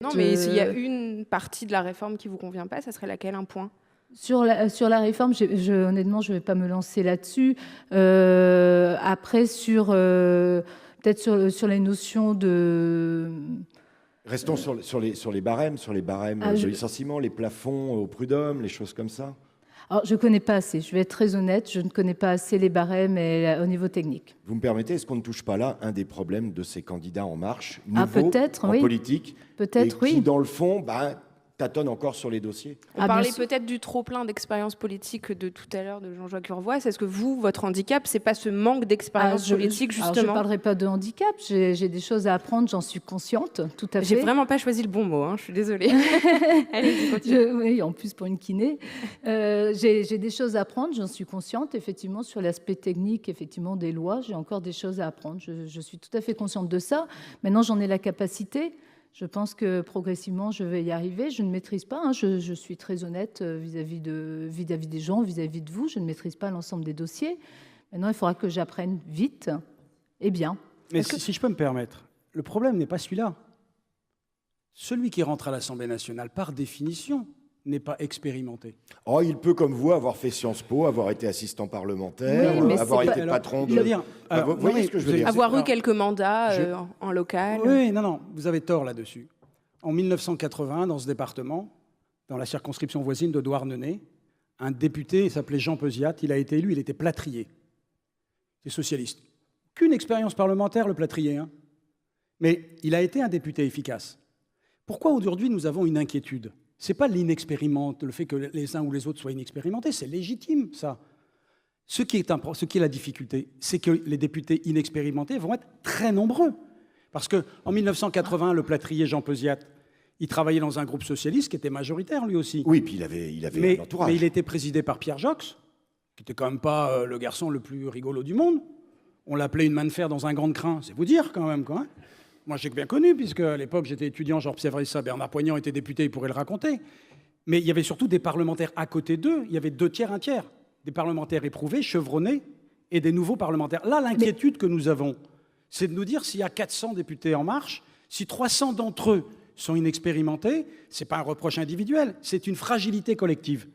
Non, mais s'il y a une partie de la réforme qui vous convient pas, ça serait laquelle, un point? Sur la réforme, honnêtement, je ne vais pas me lancer là-dessus. Après, peut-être sur les notions de... Restons sur les barèmes de licenciement, les plafonds au prud'homme, les choses comme ça. Alors, je ne connais pas assez, je vais être très honnête, je ne connais pas assez les barèmes au niveau technique. Vous me permettez, est-ce qu'on ne touche pas là un des problèmes de ces candidats En Marche, nouveaux peut-être, en oui. politique, Peut-être, et qui, oui. dans le fond, tâtonnent encore sur les dossiers? On parlait peut-être du trop-plein d'expérience politique de tout à l'heure de Jean-Jacques Urvoas. Est-ce que vous, votre handicap, c'est pas ce manque d'expérience politique, justement? Je ne parlerai pas de handicap, j'ai des choses à apprendre, j'en suis consciente, tout à fait. J'ai vraiment pas choisi le bon mot, je suis désolée. Allez, continue. Oui, en plus pour une kiné. J'ai des choses à apprendre, j'en suis consciente, effectivement, sur l'aspect technique, effectivement, des lois, j'ai encore des choses à apprendre, je suis tout à fait consciente de ça. Maintenant, j'en ai la capacité. Je pense que progressivement, je vais y arriver. Je ne maîtrise pas, je suis très honnête vis-à-vis des gens, vis-à-vis de vous. Je ne maîtrise pas l'ensemble des dossiers. Maintenant, il faudra que j'apprenne vite et bien. Mais si je peux me permettre, le problème n'est pas celui-là. Celui qui rentre à l'Assemblée nationale, par définition, n'est pas expérimenté. Oh, il peut, comme vous, avoir fait Sciences Po, avoir été assistant parlementaire, oui, avoir été patron de... Vous voyez ce que je veux dire? Avoir eu quelques mandats en local. Oui, non, vous avez tort là-dessus. En 1980, dans ce département, dans la circonscription voisine de Douarnenez, un député, il s'appelait Jean Peusiat, il a été élu, il était plâtrier. C'est socialiste. Qu'une expérience parlementaire, le plâtrier. Mais il a été un député efficace. Pourquoi aujourd'hui nous avons une inquiétude? Ce n'est pas l'inexpérimenté, le fait que les uns ou les autres soient inexpérimentés, c'est légitime, ça. Ce qui est la difficulté, c'est que les députés inexpérimentés vont être très nombreux. Parce qu'en 1980, le plâtrier Jean Peusiat, il travaillait dans un groupe socialiste qui était majoritaire, lui aussi. Oui, puis il avait un entourage. Mais il était présidé par Pierre Jox, qui n'était quand même pas le garçon le plus rigolo du monde. On l'appelait une main de fer dans un grand crin, c'est vous dire quand même, quoi. Moi, j'ai bien connu, puisque à l'époque, j'étais étudiant, j'observais ça. Bernard Poignant était député, il pourrait le raconter. Mais il y avait surtout des parlementaires à côté d'eux. Il y avait 2 tiers, 1 tiers. Des parlementaires éprouvés, chevronnés, et des nouveaux parlementaires. Là, l'inquiétude que nous avons, c'est de nous dire s'il y a 400 députés En Marche, si 300 d'entre eux sont inexpérimentés, ce n'est pas un reproche individuel, c'est une fragilité collective.